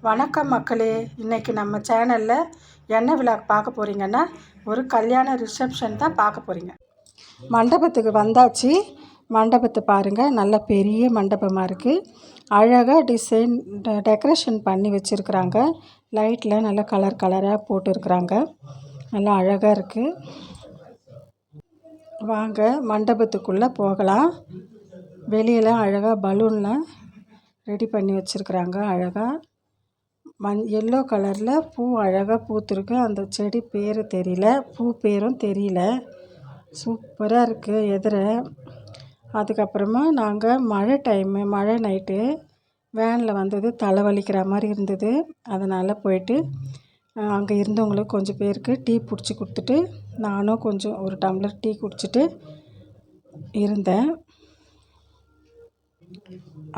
வணக்கம் மக்களே. இன்றைக்கி நம்ம சேனலில் என்ன விழாக் பார்க்க போகிறீங்கன்னா, ஒரு கல்யாண ரிசப்ஷன் தான் பார்க்க போகிறீங்க. மண்டபத்துக்கு வந்தாச்சு. மண்டபத்தை பாருங்கள், நல்ல பெரிய மண்டபமாக இருக்குது. அழகாக டிசைன் டெக்கரேஷன் பண்ணி வச்சுருக்குறாங்க. லைட்டில் நல்லா கலர் கலராக போட்டுருக்குறாங்க. நல்லா அழகாக இருக்குது. வாங்க மண்டபத்துக்குள்ளே போகலாம். வெளியெல்லாம் அழகாக பலூன்லாம் ரெடி பண்ணி வச்சுருக்குறாங்க. அழகாக எல்லோ கலரில் பூ அழகாக பூத்துருக்கு. அந்த செடி பேர் தெரியல, பூ பேரும் தெரியல. சூப்பராக இருக்குது. அதுக்கப்புறமா நாங்கள் மழை நைட்டு வேனில் வந்தது, தலைவலிக்கிற மாதிரி இருந்தது. அதனால் போயிட்டு அங்கே இருந்தவங்களுக்கு கொஞ்சம் பேருக்கு டீ பிடிச்சி கொடுத்துட்டு, நானும் கொஞ்சம் ஒரு டம்ளர் டீ குடிச்சிட்டு இருந்தேன்.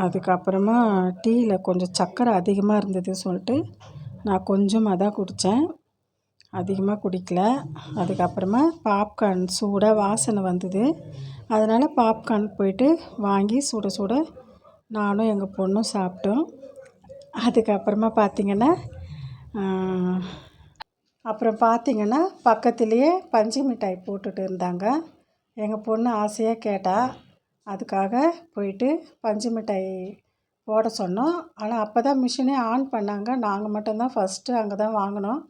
அதுக்கப்புறமா டீயில் கொஞ்சம் சர்க்கரை அதிகமாக இருந்தது சொல்லிட்டு நான் கொஞ்சமாக தான் குடித்தேன், அதிகமாக குடிக்கல. அதுக்கப்புறமா பாப்கார்ன் சூடாக வாசனை வந்தது. அதனால் பாப்கார்ன் போயிட்டு வாங்கி சுட சுட நானும் எங்கள் பொண்ணும் சாப்பிட்டோம். அதுக்கப்புறமா பார்த்திங்கன்னா பக்கத்துலேயே பஞ்சு மிட்டாய் போட்டுட்டு இருந்தாங்க. எங்கள் பொண்ணு ஆசையாக கேட்டால், அதுக்காக போயிட்டு பஞ்சு மிட்டாய் போட சொன்னோம். ஆனால் அப்போ தான் மிஷினே ஆன் பண்ணாங்க. நாங்கள் மட்டும்தான் ஃபஸ்ட்டு அங்கே தான் வாங்கினோம்.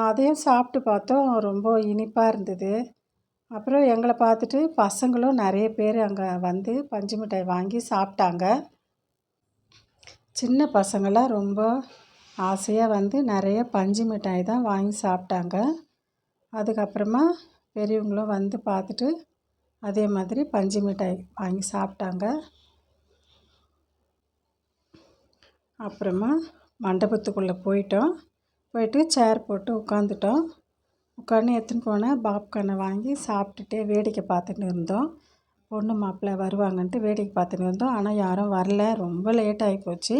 அதையும் சாப்பிட்டு பார்த்தோம், ரொம்ப இனிப்பாக இருந்தது. அப்புறம் எங்களை பார்த்துட்டு பசங்களும் நிறைய பேர் அங்கே வந்து பஞ்சு மிட்டாய் வாங்கி சாப்பிட்டாங்க. சின்ன பசங்களாம் ரொம்ப ஆசையாக வந்து நிறைய பஞ்சு மிட்டாய் தான் வாங்கி சாப்பிட்டாங்க. அதுக்கப்புறமா பெரியவங்களும் வந்து பார்த்துட்டு அதே மாதிரி பஞ்சு மிட்டாய் வாங்கி சாப்பிட்டாங்க. அப்புறமா மண்டபத்துக்குள்ளே போயிட்டு சேர் போட்டு உட்காந்துட்டோம். உட்காந்து எடுத்துன்னு போனால் பாப்கார்னை வாங்கி சாப்பிட்டுட்டே வேடிக்கை பார்த்துன்னு இருந்தோம். பொண்ணு மாப்பிள்ளை வருவாங்கன்ட்டு வேடிக்கை பார்த்துன்னு இருந்தோம். ஆனால் யாரும் வரல, ரொம்ப லேட் ஆகி போச்சு.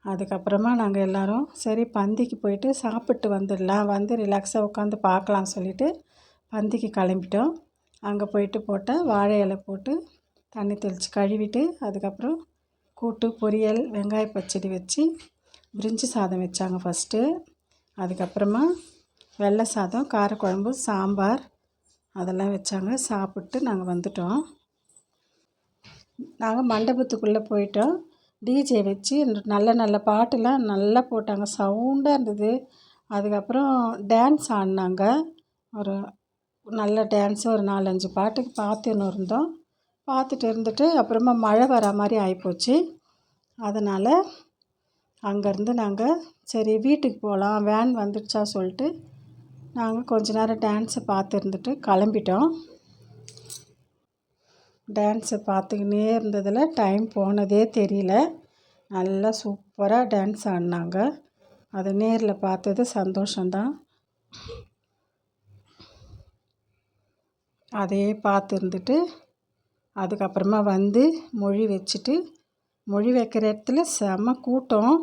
அதுக்கப்புறமா நாங்கள் எல்லோரும் சரி பந்திக்கு போயிட்டு சாப்பிட்டு வந்துடலாம், வந்து ரிலாக்ஸாக உட்காந்து பார்க்கலாம் சொல்லிவிட்டு பந்திக்கு கிளம்பிட்டோம். அங்கே போயிட்டு போட்டால் வாழை இலை போட்டு தண்ணி தெளித்து கழுவிட்டு, அதுக்கப்புறம் கூட்டு பொரியல் வெங்காய பச்சடி வச்சு பிரிஞ்சி சாதம் வச்சாங்க ஃபஸ்ட்டு. அதுக்கப்புறமா வெள்ளை சாதம், காரக்குழம்பு, சாம்பார் அதெல்லாம் வச்சாங்க. சாப்பிட்டு நாங்கள் வந்துட்டோம். நாங்கள் மண்டபத்துக்குள்ளே போயிட்டோம். டிஜே வச்சு நல்ல நல்ல பாட்டுலாம் நல்லா போட்டாங்க, சவுண்டாக இருந்தது. அதுக்கப்புறம் டான்ஸ் ஆடினாங்க. ஒரு நல்ல டான்ஸு ஒரு 4-5 பாட்டுக்கு பார்த்துட்டு இருந்துட்டு அப்புறமா மழை வர மாதிரி ஆகிப்போச்சு. அதனால் அங்கேருந்து நாங்கள் சரி வீட்டுக்கு போகலாம், வேன் வந்துடுச்சா சொல்லிட்டு நாங்கள் கொஞ்ச நேரம் டான்ஸை பார்த்து இருந்துட்டு கிளம்பிட்டோம். டான்ஸை பார்த்துக்கினே இருந்ததில் டைம் போனதே தெரியல. நல்லா சூப்பராக டான்ஸ் ஆடினாங்க. அதை நேரில் பார்த்தது சந்தோஷந்தான். அதையே பார்த்து இருந்துட்டு அதுக்கப்புறமா வந்து மொழி வச்சுட்டு, மொழி வைக்கிற இடத்துல செம கூட்டம்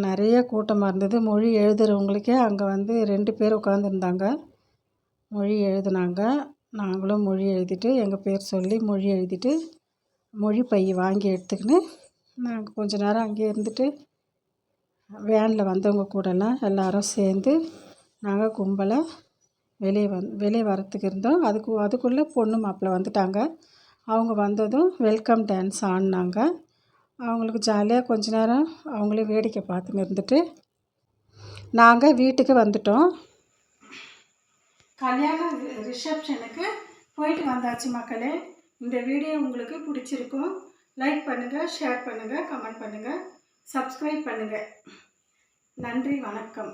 நிறைய கூட்டமாக இருந்தது. மொழி எழுதுகிறவங்களுக்கே அங்கே வந்து 2 பேர் உட்காந்துருந்தாங்க, மொழி எழுதுனாங்க. நாங்களும் மொழி எழுதிட்டு எங்கள் பேர் சொல்லி மொழி எழுதிட்டு மொழி பை வாங்கி எடுத்துக்கின்னு நாங்கள் கொஞ்ச நேரம் அங்கேயே இருந்துட்டு வேனில் வந்தவங்க கூடலாம் எல்லோரும் சேர்ந்து நாங்கள் கும்பலாக வெளியே வரத்துக்கு இருந்தோம். அதுக்குள்ளே பொண்ணு மாப்பிள்ளை வந்துட்டாங்க. அவங்க வந்ததும் வெல்கம் டான்ஸ் ஆடினாங்க. அவங்களுக்கு ஜாலியாக கொஞ்ச நேரம் அவங்களே வேடிக்கை பார்த்துன்னு இருந்துட்டு நாங்கள் வீட்டுக்கு வந்துட்டோம். கல்யாண ரிசப்ஷனுக்கு போயிட்டு வந்தாச்சு மக்களே. இந்த வீடியோ உங்களுக்கு பிடிச்சிருக்கும். லைக் பண்ணுங்கள், ஷேர் பண்ணுங்கள், கமெண்ட் பண்ணுங்கள், சப்ஸ்கிரைப் பண்ணுங்கள். நன்றி, வணக்கம்.